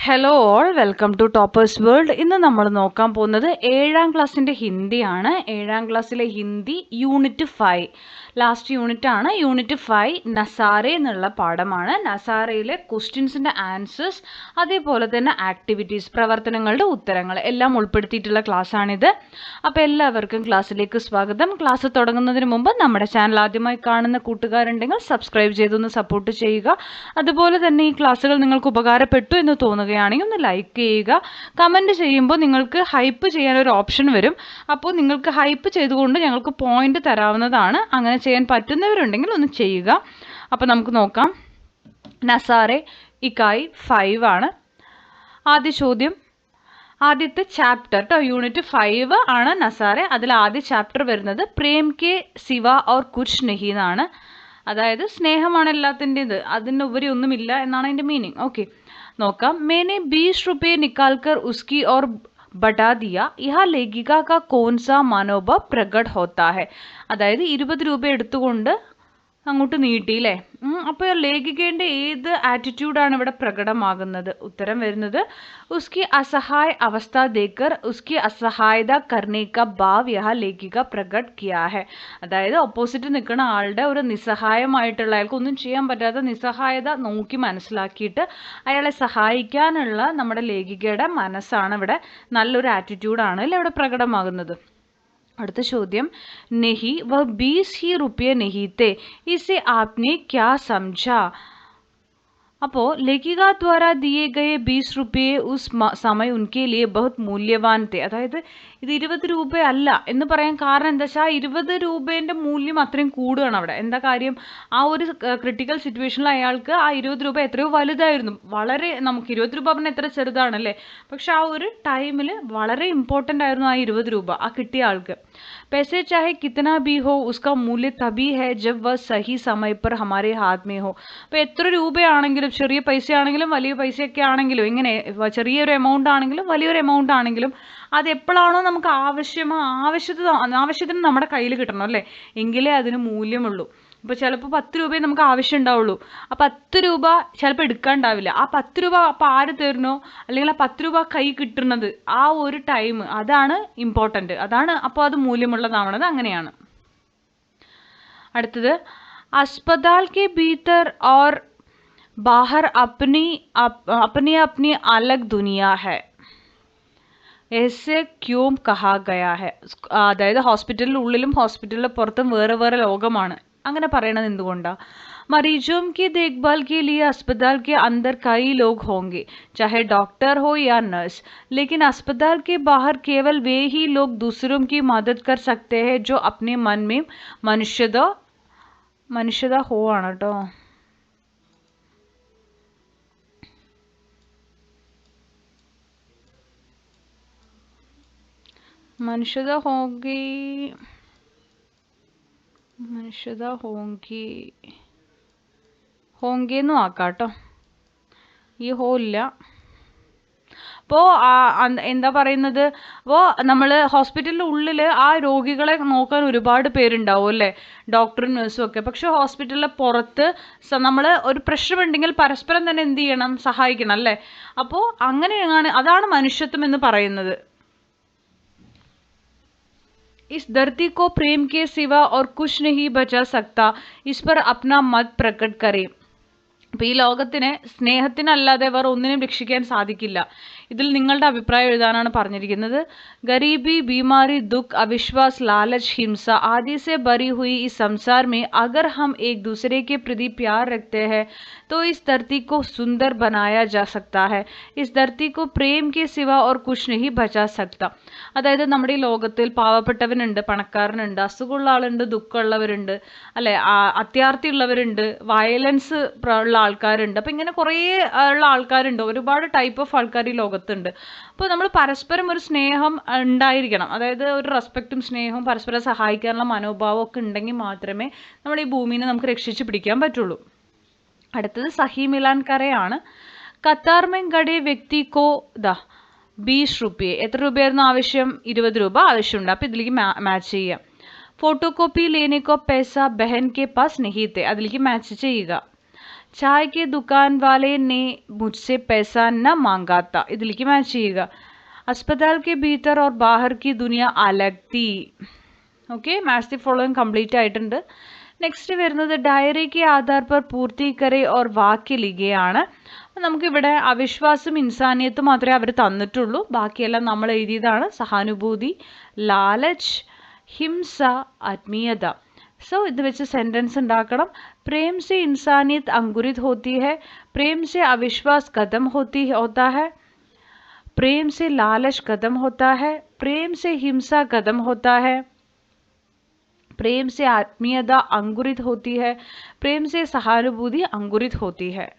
Hello all, welcome to Toppers World. ഇന്ന് നമ്മൾ നോക്കാൻ പോകുന്നത് 7ാം ക്ലാസ്സിൻ്റെ ഹിന്ദിയാണ്. 7ാം ക്ലാസ്സിലെ ഹിന്ദി യൂണിറ്റ് 5 ലാസ്റ്റ് യൂണിറ്റാണ്. യൂണിറ്റ് 5 നസാറെ എന്നുള്ള പാഠമാണ്. നസാറയിലെ ക്വസ്റ്റ്യൻസിൻ്റെ ആൻസേഴ്സ്, അതേപോലെ തന്നെ ആക്ടിവിറ്റീസ്, പ്രവർത്തനങ്ങളുടെ ഉത്തരങ്ങൾ എല്ലാം ഉൾപ്പെടുത്തിയിട്ടുള്ള ക്ലാസ്സാണിത്. അപ്പോൾ എല്ലാവർക്കും ക്ലാസ്സിലേക്ക് സ്വാഗതം. ക്ലാസ് തുടങ്ങുന്നതിന് മുമ്പ് നമ്മുടെ ചാനൽ ആദ്യമായി കാണുന്ന കൂട്ടുകാരുണ്ടെങ്കിൽ സബ്സ്ക്രൈബ് ചെയ്തൊന്ന് സപ്പോർട്ട് ചെയ്യുക. അതുപോലെ തന്നെ ഈ ക്ലാസ്സുകൾ നിങ്ങൾക്ക് ഉപകാരപ്പെട്ടു എന്ന് തോന്നുകയാണെങ്കിൽ ഒന്ന് ലൈക്ക് ചെയ്യുക. കമൻറ്റ് ചെയ്യുമ്പോൾ നിങ്ങൾക്ക് ഹൈപ്പ് ചെയ്യാനൊരു ഓപ്ഷൻ വരും. അപ്പോൾ നിങ്ങൾക്ക് ഹൈപ്പ് ചെയ്തുകൊണ്ട് ഞങ്ങൾക്ക് പോയിന്റ് തരാവുന്നതാണ്. അങ്ങനെ ചെയ്യാൻ പറ്റുന്നവരുണ്ടെങ്കിൽ ഒന്ന് ചെയ്യുക. അപ്പോൾ നമുക്ക് നോക്കാം. നസാറെ ഇക്കായി 5 ആണ്. ആദ്യ ചോദ്യം, ആദ്യത്തെ ചാപ്റ്റർ കേട്ടോ, യൂണിറ്റ് 5 ആണ് നസാറെ. അതിൽ ആദ്യ ചാപ്റ്റർ വരുന്നത് പ്രേം കെ സിവ ഓർ കുച്ച് നഹി എന്നാണ്. അതായത് സ്നേഹമാണ് എല്ലാത്തിൻ്റെത്, അതിനുപരി ഒന്നുമില്ല എന്നാണ് അതിൻ്റെ മീനിങ്. ഓക്കെ, നോക്കാം. मैंने 20 रुपये निकालकर उसकी और बढ़ा दिया, यहाँ लेखिका का कौन सा मनोभाव प्रकट होता है. അതായത് 20 രൂപ എടുത്തുകൊണ്ട് അങ്ങോട്ട് നീട്ടി അല്ലേ. അപ്പോൾ ലേഖികേൻ്റെ ഏത് ആറ്റിറ്റ്യൂഡാണ് ഇവിടെ പ്രകടമാകുന്നത്? ഉത്തരം വരുന്നത് ഉസ്കി അസഹായ അവസ്ഥ ദേക്കർ ഉസ്കി അസഹായത കർണേ കാ ഭാവ് യഹാ ലേഖിക പ്രകട് കിയാ ഹെ. അതായത് ഓപ്പോസിറ്റ് നിൽക്കുന്ന ആളുടെ ഒരു നിസ്സഹായമായിട്ടുള്ള, അയാൾക്ക് ഒന്നും ചെയ്യാൻ പറ്റാത്ത നിസ്സഹായത നോക്കി മനസ്സിലാക്കിയിട്ട് അയാളെ സഹായിക്കാനുള്ള നമ്മുടെ ലേഖികയുടെ മനസ്സാണ് ഇവിടെ, നല്ലൊരു ആറ്റിറ്റ്യൂഡാണ് അല്ലേ ഇവിടെ പ്രകടമാകുന്നത്. അടുത്ത ചോദ്യം, नहीं वह 20 ही रुपये नहीं थे, इसे आपने क्या समझा. അപ്പോൾ ലേഖിക ദ്വാരാ ദിയേ ഗയേ 20 रुपये ഉസ് സമയ ഉൻകെ ലിയേ ബഹുത് മൂല്യവാൻ തെ. അതായത് ഇത് 20 രൂപയല്ല എന്ന് പറയാൻ കാരണം എന്താ വെച്ചാൽ 20 രൂപേൻ്റെ മൂല്യം അത്രയും കൂടുകയാണ് അവിടെ. എന്താ കാര്യം? ആ ഒരു ക്രിട്ടിക്കൽ സിറ്റുവേഷനിൽ അയാൾക്ക് ആ 20 രൂപ എത്രയോ വലുതായിരുന്നു. വളരെ, നമുക്ക് 20 രൂപ പറഞ്ഞാൽ എത്ര ചെറുതാണല്ലേ, പക്ഷെ ആ ഒരു ടൈമിൽ വളരെ ഇമ്പോർട്ടൻ്റ് ആയിരുന്നു ആ 20 രൂപ ആ കിട്ടിയ ആൾക്ക്. पैसे चाहे कितना भी हो उसका मूल्य तभी है जब वह सही समय पर हमारे हाथ में हो. അപ്പോൾ എത്ര രൂപയാണെങ്കിലും, ചെറിയ പൈസയാണെങ്കിലും വലിയ പൈസയൊക്കെ ആണെങ്കിലും, ഇങ്ങനെ ചെറിയൊരു എമൗണ്ട് ആണെങ്കിലും വലിയൊരു എമൗണ്ട് ആണെങ്കിലും അത് എപ്പോഴാണോ നമുക്ക് ആവശ്യത്തിന് നമ്മുടെ കയ്യിൽ കിട്ടണം അല്ലേ, എങ്കിലേ അതിന് മൂല്യമുള്ളൂ. ഇപ്പോൾ ചിലപ്പോൾ 10 രൂപയെ നമുക്ക് ആവശ്യം ഉണ്ടാവുള്ളൂ. ആ 10 രൂപ ചിലപ്പോൾ എടുക്കാണ്ടാവില്ല. ആ 10 രൂപ അപ്പോൾ ആര് തരണോ, അല്ലെങ്കിൽ ആ 10 രൂപ കൈ കിട്ടുന്നത് ആ ഒരു ടൈം, അതാണ് ഇമ്പോർട്ടൻ്റ്, അതാണ് അപ്പോൾ അത് മൂല്യമുള്ളതാവണത്. അങ്ങനെയാണ്. അടുത്തത്, अस्पताल के भीतर और बाहर अपनी अपनी अलग दुनिया है, ऐसे क्यों कहा गया है. അതായത് ഹോസ്പിറ്റലിൻ്റെ ഉള്ളിലും ഹോസ്പിറ്റലിൻ്റെ പുറത്തും വേറെ വേറെ ലോകമാണ്, അങ്ങനെ പറയണത് എന്തുകൊണ്ടാണ്? मरीजों की देखभाल के लिए अस्पताल के अंदर कई लोग होंगे, चाहे डॉक्टर हो या नर्स, लेकिन अस्पताल के बाहर केवल वे ही लोग दूसरों की मदद कर सकते हैं जो अपने मन में मनुष्यता हो ആണ് കേട്ടോ. मनुष्यता ഹോങ്കേന്നും ആക്കാം കേട്ടോ, ഈ ഹോ ഇല്ല. അപ്പോൾ എന്താ പറയുന്നത്, അപ്പോൾ നമ്മൾ ഹോസ്പിറ്റലിൻ്റെ ഉള്ളിൽ ആ രോഗികളെ നോക്കാൻ ഒരുപാട് പേരുണ്ടാവും അല്ലേ, ഡോക്ടറും നഴ്സും ഒക്കെ. പക്ഷെ ഹോസ്പിറ്റലിൻ്റെ പുറത്ത് നമ്മൾ ഒരു പ്രശ്നമുണ്ടെങ്കിൽ പരസ്പരം തന്നെ എന്ത് ചെയ്യണം, സഹായിക്കണം അല്ലേ. അപ്പോൾ അങ്ങനെയാണ്, അതാണ് മനുഷ്യത്വം എന്ന് പറയുന്നത്. इस धरती को प्रेम के सिवा और कुछ नहीं बचा सकता, इस पर अपना मत प्रकट करें. അപ്പോൾ ഈ ലോകത്തിനെ സ്നേഹത്തിനല്ലാതെ വേറെ ഒന്നിനും രക്ഷിക്കാൻ സാധിക്കില്ല. ഇതിൽ നിങ്ങളുടെ അഭിപ്രായം എഴുതാനാണ് പറഞ്ഞിരിക്കുന്നത്. गरीबी, बीमारी, दुख, अविश्वास, लालच, हिंसा आदि से भरी हुई इस संसार में अगर हम एक दूसरे के प्रति प्यार रखते हैं तो इस धरती को सुंदर बनाया जा सकता है. इस धरती को प्रेम के सिवा और कुछ नहीं बचा सकता. അതായത് നമ്മുടെ ഈ ലോകത്തിൽ പാവപ്പെട്ടവനുണ്ട്, പണക്കാരനുണ്ട്, അസുഖമുള്ള ആളുണ്ട്, ദുഃഖമുള്ളവരുണ്ട് അല്ലേ, അത്യാർത്തി ഉള്ളവരുണ്ട്, വയലൻസ് ഉള്ള ആൾക്കാരുണ്ട്. അപ്പം ഇങ്ങനെ കുറേ ഉള്ള ആൾക്കാരുണ്ട്, ഒരുപാട് ടൈപ്പ് ഓഫ് ആൾക്കാർ ഈ ലോകത്തുണ്ട്. അപ്പോൾ നമ്മൾ പരസ്പരം ഒരു സ്നേഹം ഉണ്ടായിരിക്കണം. അതായത് ഒരു റെസ്പെക്റ്റും സ്നേഹവും പരസ്പരം സഹായിക്കാനുള്ള മനോഭാവം ഒക്കെ ഉണ്ടെങ്കിൽ മാത്രമേ നമ്മുടെ ഈ ഭൂമിനെ നമുക്ക് രക്ഷിച്ച് പിടിക്കാൻ പറ്റുള്ളൂ. അടുത്തത് സഹി മിലാൻ കരയാണ്. കത്താർ में गड़े व्यक्ति को 20 रुपये, എത്ര രൂപയായിരുന്നു ആവശ്യം? 20 രൂപ ആവശ്യമുണ്ട്. അപ്പോൾ ഇതിലേക്ക് മാച്ച് ചെയ്യാം. ഫോട്ടോ കോപ്പി लेने को पैसा बहन के पास नहीं थे, അതിലേക്ക് മാച്ച് ചെയ്യുക. चाय के दुकान वाले ने मुझसे पैसा न मांगा था. ഇതിലേക്ക് മാച്ച് ചെയ്യുക. अस्पताल के भीतर और बाहर की दुनिया अलग थी. Okay, match the following complete ആയിട്ടുണ്ട്. നെക്സ്റ്റ് വരുന്നത് ഡയറി കെ ആധാർ पर പൂർത്തി करे और വാക്യ ലിഖയാണ്. നമുക്കിവിടെ അവിശ്വാസം ഇൻസാനിയത്ത് മാത്രമേ അവർ തന്നിട്ടുള്ളൂ. ബാക്കിയെല്ലാം നമ്മൾ എഴുതിയതാണ്. സഹാനുഭൂതി, ലാലച്ച്, ഹിംസ, ആത്മീയത. സോ ഇത് വെച്ച് സെൻറ്റൻസ് ഉണ്ടാക്കണം. പ്രേം से इंसानियत अंकुरित होती है, प्रेम से अविश्वास खत्म होता है, प्रेम से लालच खत्म होता है, प्रेम से हिंसा खत्म होता है, प्रेम से आत्मीयता अंकुरित होती है, प्रेम से सहानुभूति अंकुरित होती है.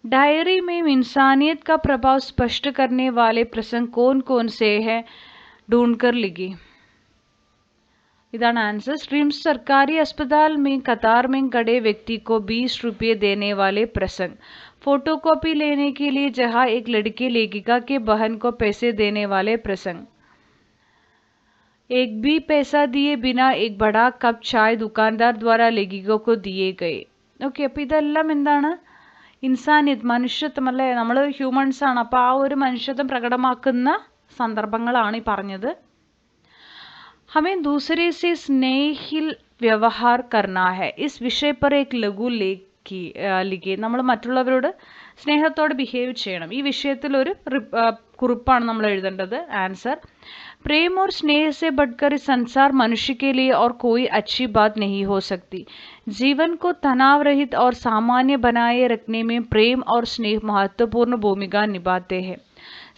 डायरी में इंसानियत का प्रभाव स्पष्ट करने वाले प्रसंग कौन कौन से हैं, ढूंढकर लिखिए. इदान आंसर. रिम्स सरकारी अस्पताल में कतार में खड़े व्यक्ति को 20 रुपये देने वाले प्रसंग. फोटोकॉपी लेने के लिए जहाँ एक लड़की लेखिका के बहन को पैसे देने वाले प्रसंग. एक भी पैसा दिए बिना एक बड़ा कप चाय दुकानदार द्वारा लेखिका को दिए गए. ഓക്കെ, അപ്പോൾ ഇതെല്ലാം എന്താണ്? ഇൻസാനിയത്, മനുഷ്യത്വം അല്ലേ? നമ്മൾ ഹ്യൂമൻസ് ആണ്. അപ്പോൾ ആ ഒരു മനുഷ്യത്വം പ്രകടമാക്കുന്ന സന്ദർഭങ്ങളാണ് ഈ പറഞ്ഞത്. हमें दूसरे से स्नेहिल व्यवहार करना है. इस विषय पर एक लघु लिखिए. നമ്മൾ മറ്റുള്ളവരോട് സ്നേഹത്തോടെ ബിഹേവ് ചെയ്യണം. ഈ വിഷയത്തിൽ ഒരു കുറിപ്പാണ് നമ്മൾ എഴുതേണ്ടത്. ആൻസർ. प्रेम और स्नेह से बढ़कर इस संसार मनुष्य के लिए और कोई अच्छी बात नहीं हो सकती. जीवन को तनाव रहित और सामान्य बनाए रखने में प्रेम और स्नेह महत्वपूर्ण भूमिका निभाते हैं.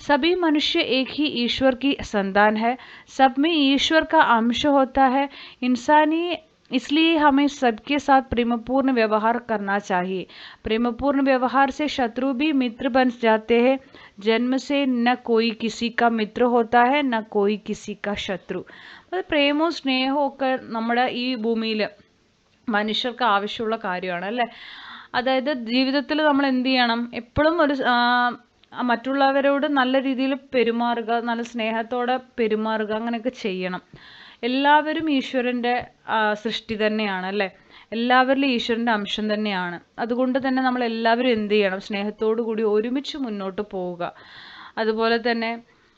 सभी मनुष्य एक ही ईश्वर की संतान है. सब में ईश्वर का अंश होता है. इंसानी इसलिए हमें सबके साथ प्रेमपूर्ण व्यवहार करना चाहिए. प्रेमपूर्ण व्यवहार से शत्रु भी मित्र बन जाते हैं. जन्म से न कोई किसी का मित्र होता है, न कोई किसी का शत्रु. പ്രേമവും സ്നേഹവും ഒക്കെ നമ്മുടെ ഈ ഭൂമിയിൽ മനുഷ്യർക്ക് ആവശ്യമുള്ള കാര്യമാണ് അല്ലേ? അതായത് ജീവിതത്തിൽ നമ്മൾ എന്ത് ചെയ്യണം? എപ്പോഴും ഒരു മറ്റുള്ളവരോട് നല്ല രീതിയിൽ പെരുമാറുക, നല്ല സ്നേഹത്തോടെ പെരുമാറുക, അങ്ങനെയൊക്കെ ചെയ്യണം. എല്ലാവരും ഈശ്വരൻ്റെ സൃഷ്ടി തന്നെയാണ് അല്ലേ? എല്ലാവരിലും ഈശ്വരൻ്റെ അംശം തന്നെയാണ്. അതുകൊണ്ട് തന്നെ നമ്മൾ എല്ലാവരും എന്ത് ചെയ്യണം? സ്നേഹത്തോടു കൂടി ഒരുമിച്ച് മുന്നോട്ട് പോവുക. അതുപോലെ തന്നെ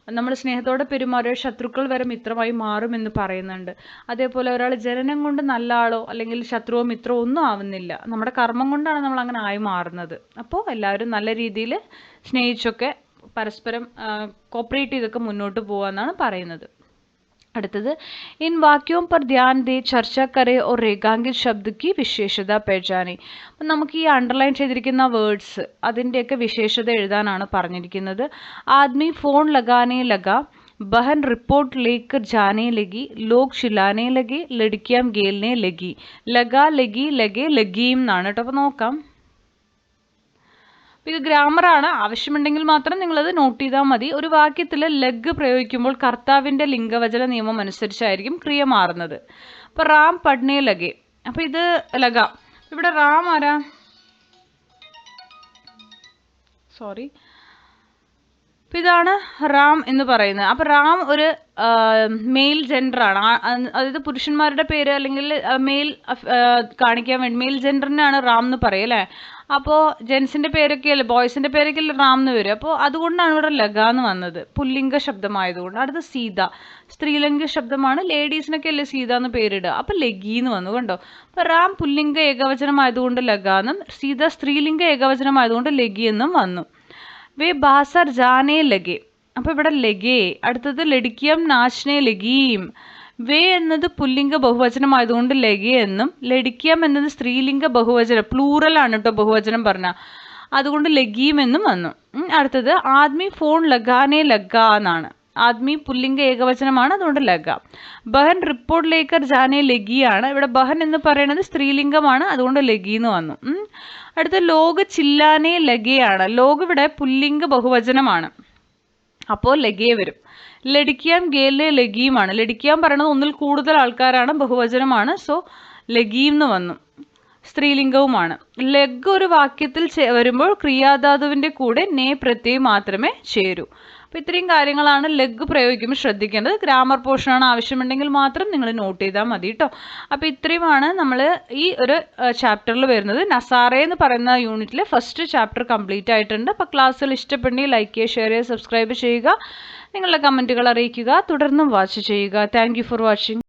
നമ്മൾ സ്നേഹത്തോടെ പെരുമാറിയ ശത്രുക്കൾ വരെ മിത്രമായി മാറുമെന്ന് പറയുന്നുണ്ട്. അതേപോലെ ഒരാൾ ജനനം കൊണ്ട് നല്ല ആളോ അല്ലെങ്കിൽ ശത്രുവോ മിത്രമോ ഒന്നും ആവുന്നില്ല. നമ്മുടെ കർമ്മം കൊണ്ടാണ് നമ്മൾ അങ്ങനെ ആയി മാറുന്നത്. അപ്പോൾ എല്ലാവരും നല്ല രീതിയിൽ സ്നേഹിച്ചൊക്കെ പരസ്പരം കോപ്പറേറ്റ് ചെയ്തൊക്കെ മുന്നോട്ട് പോകാമെന്നാണ് പറയുന്നത്. അടുത്തത്, इन वाक्यों पर ध्यान दे, चर्चा करें और रेखांकित शब्द की विशेषता पहचाने. അപ്പം നമുക്ക് ഈ അണ്ടർലൈൻ ചെയ്തിരിക്കുന്ന വേർഡ്സ് അതിൻ്റെയൊക്കെ വിശേഷത എഴുതാനാണ് പറഞ്ഞിരിക്കുന്നത്. ആദ്മി ഫോൺ लगाने लगा, बहन रिपोर्ट लेकर जाने लगी, लोग चिल्लाने लगे, लड़कियां खेलने लगी. लगा, लगी, लगे, लगीം എന്നാണ് കേട്ടോ. അപ്പോൾ നോക്കാം. ഇത് ഗ്രാമറാണ്. ആവശ്യമുണ്ടെങ്കിൽ മാത്രം നിങ്ങളത് നോട്ട് ചെയ്താൽ മതി. ഒരു വാക്യത്തിൽ ലഗ് പ്രയോഗിക്കുമ്പോൾ കർത്താവിൻ്റെ ലിംഗവചന നിയമം അനുസരിച്ചായിരിക്കും ക്രിയ മാറുന്നത്. അപ്പോൾ റാം പഠനേ ലഗെ. അപ്പോൾ ഇത് ലഗ. ഇവിടെ റാം ആരാ? സോറി, അപ്പോൾ ഇതാണ് റാം എന്ന് പറയുന്നത്. അപ്പോൾ റാം ഒരു മെയിൽ ജെൻഡറാണ്. അതായത് പുരുഷന്മാരുടെ പേര് അല്ലെങ്കിൽ മെയിൽ കാണിക്കാൻ വേണ്ടി മെയിൽ ജെൻഡറിനാണ് റാം എന്ന് പറയും അല്ലേ? അപ്പോൾ ജെൻസിൻ്റെ പേരൊക്കെ അല്ലേ, ബോയ്സിൻ്റെ പേരൊക്കെ അല്ലേ റാം എന്ന് വരും. അപ്പോൾ അതുകൊണ്ടാണ് ഇവിടെ ലഗ എന്ന് വന്നത്, പുല്ലിംഗ ശബ്ദമായതുകൊണ്ട്. അടുത്ത സീത, സ്ത്രീലിംഗ ശബ്ദമാണ്. ലേഡീസിനൊക്കെ അല്ലേ സീത എന്ന് പേരിടുക. അപ്പോൾ ലഗി എന്ന് വന്നു, കണ്ടോ? അപ്പോൾ റാം പുല്ലിംഗ ഏകവചനമായതുകൊണ്ട് ലഗ എന്നും സീത സ്ത്രീലിംഗ ഏകവചനമായതുകൊണ്ട് ലഗി എന്നും വന്നു. വേ ബാസർ ജാനേ ലഗെ. അപ്പോൾ ഇവിടെ ലഗേ. അടുത്തത് ലഡിക്കിയം നാച്നേ ലഗീം. വേ എന്നത് പുല്ലിംഗ ബഹുവചനമായതുകൊണ്ട് ലഗെ എന്നും, ലഡിക്കിയം എന്നത് സ്ത്രീലിംഗ ബഹുവചനം പ്ലൂറലാണ് കേട്ടോ ബഹുവചനം പറഞ്ഞാൽ, അതുകൊണ്ട് ലഗീം എന്നും വന്നു. അടുത്തത് ആദ്മി ഫോൺ ലഗാനേ ലഗ എന്നാണ്. ആദ്മി പുല്ലിംഗ ഏകവചനമാണ്, അതുകൊണ്ട് ലഗ. ബഹൻ റിപ്പോർട്ട് ലേക്കർ ജാനേ ലഗിയാണ്. ഇവിടെ ബഹൻ എന്ന് പറയുന്നത് സ്ത്രീലിംഗമാണ്, അതുകൊണ്ട് ലഗി എന്ന് വന്നു. അടുത്ത ലോക ചില്ലാനേ ലഗയാണ്. ലോക ഇവിടെ പുല്ലിംഗ ബഹുവചനമാണ്, അപ്പോൾ ലഗേ വരും. ലഡിക്കിയാം ഗേലെ ലഗീമാണ്. ലഡിക്കിയാം പറയണത് ഒന്നിൽ കൂടുതൽ ആൾക്കാരാണ്, ബഹുവചനമാണ്, സോ ലഗീം എന്ന് വന്നു, സ്ത്രീലിംഗവുമാണ്. ലഗ് ഒരു വാക്യത്തിൽ വരുമ്പോൾ ക്രിയാധാതുവിൻ്റെ കൂടെ നേ പ്രത്യയം മാത്രമേ ചേരൂ. അപ്പോൾ ഇത്രയും കാര്യങ്ങളാണ് ലെഗ് പ്രയോഗിക്കുമ്പോൾ ശ്രദ്ധിക്കേണ്ടത്. ഗ്രാമർ പോർഷനാണ് ആവശ്യമുണ്ടെങ്കിൽ മാത്രം നിങ്ങൾ നോട്ട് ചെയ്താൽ മതി കേട്ടോ. അപ്പോൾ ഇത്രയുമാണ് നമ്മൾ ഈ ഒരു ചാപ്റ്ററിൽ വരുന്നത്. നസാറെ എന്ന് പറയുന്ന യൂണിറ്റിൽ ഫസ്റ്റ് ചാപ്റ്റർ കംപ്ലീറ്റ് ആയിട്ടുണ്ട്. അപ്പോൾ ക്ലാസ്സുകൾ ഇഷ്ടപ്പെടുന്നെങ്കിൽ ലൈക്ക് ചെയ്യുക, ഷെയർ ചെയ്യുക, സബ്സ്ക്രൈബ് ചെയ്യുക, നിങ്ങളുടെ കമൻറ്റുകൾ അറിയിക്കുക, തുടർന്നും വാച്ച് ചെയ്യുക. Thank you for watching.